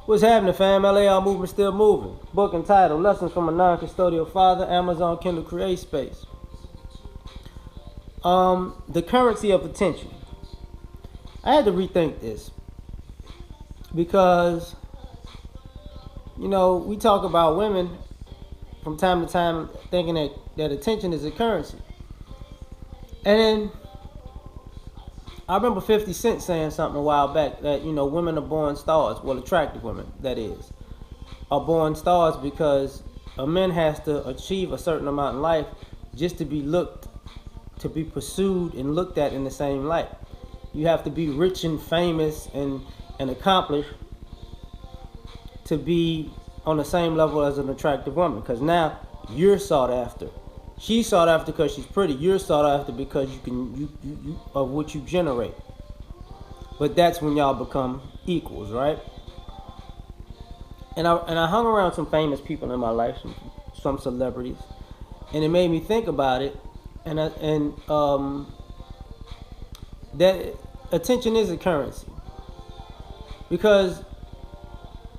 What's happening, fam? L.A.R movement still moving. Book entitled Lessons from a Non-Custodial Father, Amazon Kindle Create Space. The currency of attention. I had to rethink this because, we talk about women from time to time thinking that attention is a currency. And then I remember 50 Cent saying something a while back that, women are born stars. Well, attractive women, that is, are born stars because a man has to achieve a certain amount in life just to be pursued and looked at in the same light. You have to be rich and famous and accomplished to be on the same level as an attractive woman, because now you're sought after. She's sought after because she's pretty. You're sought after because you of what you generate. But that's when y'all become equals, right? And I hung around some famous people in my life, some celebrities, and it made me think about it. And that attention is a currency, because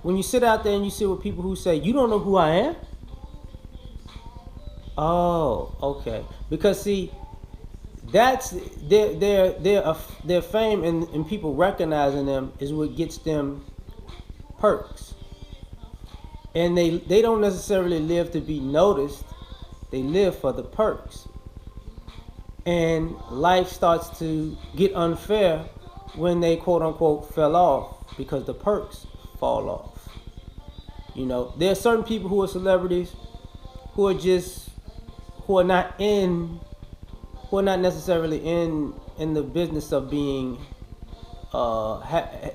when you sit out there and you sit with people who say, "You don't know who I am." Oh, okay. Because see, that's their fame and people recognizing them is what gets them perks. And they don't necessarily live to be noticed. They live for the perks. And life starts to get unfair when they quote unquote fell off because the perks fall off. There are certain people who are celebrities who are not necessarily in the business of being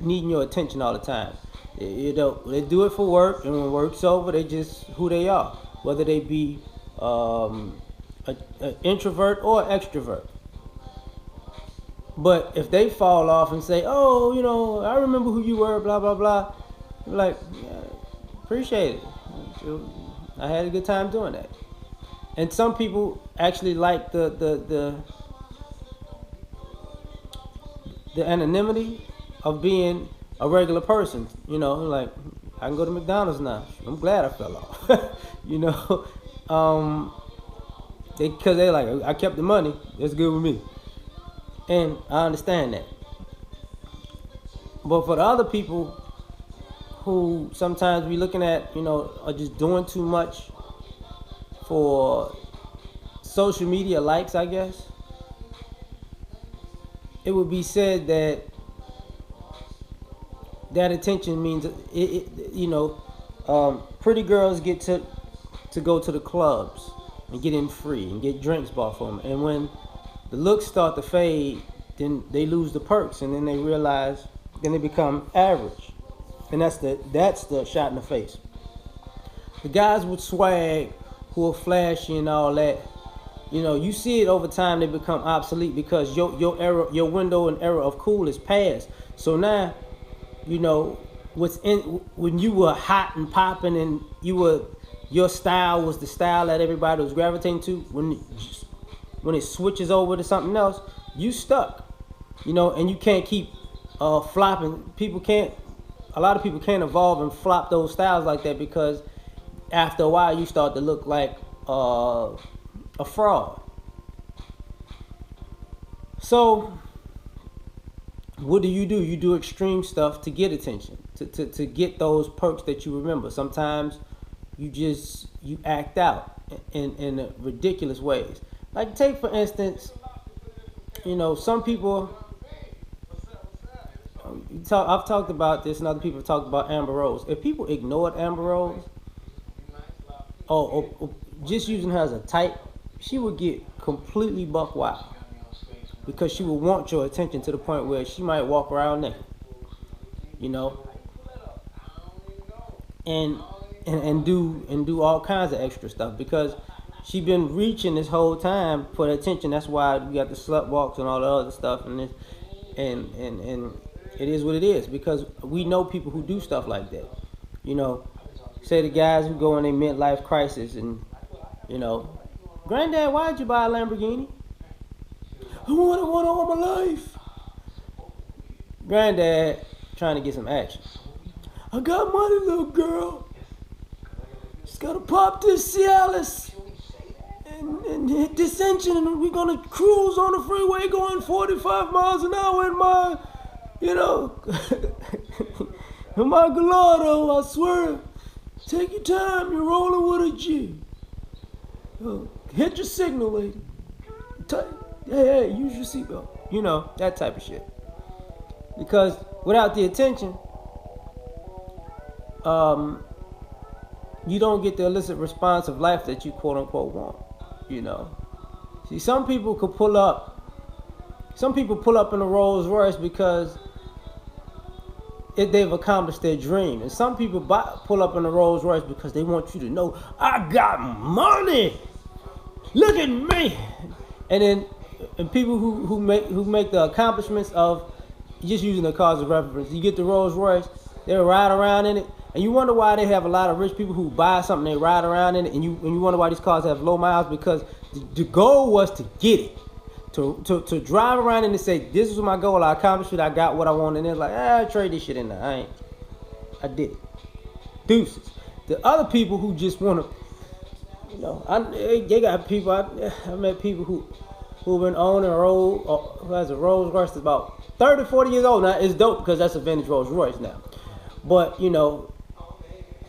needing your attention all the time. They do it for work, and when work's over, they just who they are, whether they be an introvert or extrovert. But if they fall off and say, "Oh, I remember who you were," blah blah blah, you're like, yeah, appreciate it. I had a good time doing that. And some people actually like the anonymity of being a regular person. Like, I can go to McDonald's now. I'm glad I fell off. Because they're like, I kept the money. That's good with me. And I understand that. But for the other people who sometimes we looking at, are just doing too much for social media likes, I guess, it would be said that attention means pretty girls get to go to the clubs and get in free and get drinks bought for them, and when the looks start to fade, then they lose the perks, and then they realize, then they become average, and that's the shot in the face. The guys with swag who are flashy and all that, you see it over time. They become obsolete because your window and era of cool is past. So now, when you were hot and popping and your style was the style that everybody was gravitating to. When it switches over to something else, you stuck. And you can't keep flopping. A lot of people can't evolve and flop those styles like that, because after a while you start to look like a fraud. So what do? You do extreme stuff to get attention, to get those perks that you remember. Sometimes you act out in ridiculous ways. Like, take for instance, some people, I've talked about this and other people have talked about Amber Rose. If people ignored Amber Rose, or just using her as a type, she would get completely buck wild, because she would want your attention to the point where she might walk around naked, and do all kinds of extra stuff, because she been reaching this whole time for the attention. That's why we got the slut walks and all the other stuff, and it is what it is, because we know people who do stuff like that. Say the guys who go in a midlife crisis and, Granddad, why'd you buy a Lamborghini? I wanted one all my life. Granddad trying to get some action. I got money, little girl. Just gotta pop this Cialis and hit this engine, and we're gonna cruise on the freeway going 45 miles an hour in my, you know, in my Gallardo, I swear. Take your time, you're rolling with a G. Hit your signal, lady. Hey, use your seatbelt. You know, that type of shit. Because without the attention, you don't get the illicit response of life that you quote unquote want. You know. See, some people pull up in a Rolls Royce because they've accomplished their dream. And some people pull up in a Rolls Royce because they want you to know, I got money. Look at me. And people who make the accomplishments of just using the cars as reference. You get the Rolls Royce, they ride around in it, and you wonder why they have a lot of rich people who buy something, they ride around in it, and you wonder why these cars have low miles, because the goal was to get it. To drive around and to say, this is my goal, I accomplished it, I got what I wanted, and it's like, I trade this shit in there. I did it. Deuces. The other people who just want to, you know, they got people, I met people who've been owning who has a Rolls Royce that's about 30, 40 years old now. It's dope because that's a vintage Rolls Royce now. But, you know,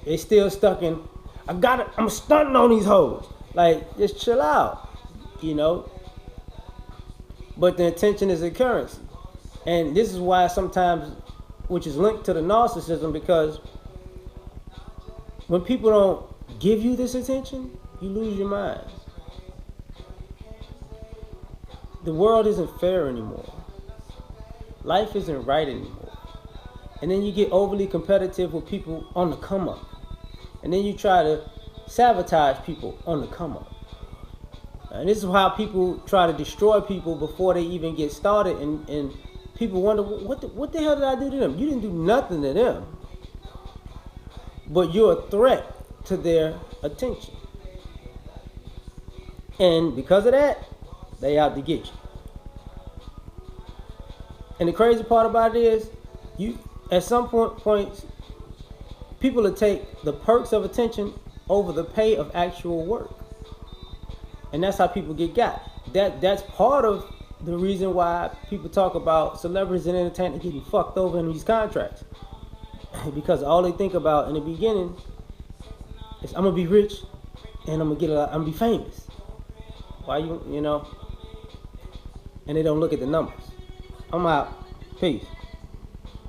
they still stuck in, I'm stunting on these hoes. Like, just chill out, you know. But the attention is a currency. And this is why sometimes, which is linked to the narcissism, because when people don't give you this attention, you lose your mind. The world isn't fair anymore. Life isn't right anymore. And then you get overly competitive with people on the come up. And then you try to sabotage people on the come up. And this is how people try to destroy people before they even get started. And people wonder, what the hell did I do to them? You didn't do nothing to them. But you're a threat to their attention. And because of that, they out to get you. And the crazy part about it is, at some point, people will take the perks of attention over the pay of actual work. And that's how people get got. That's part of the reason why people talk about celebrities and entertainment getting fucked over in these contracts. Because all they think about in the beginning is, I'm gonna be rich and I'm gonna be famous. Why you know? And they don't look at the numbers. I'm out. Peace.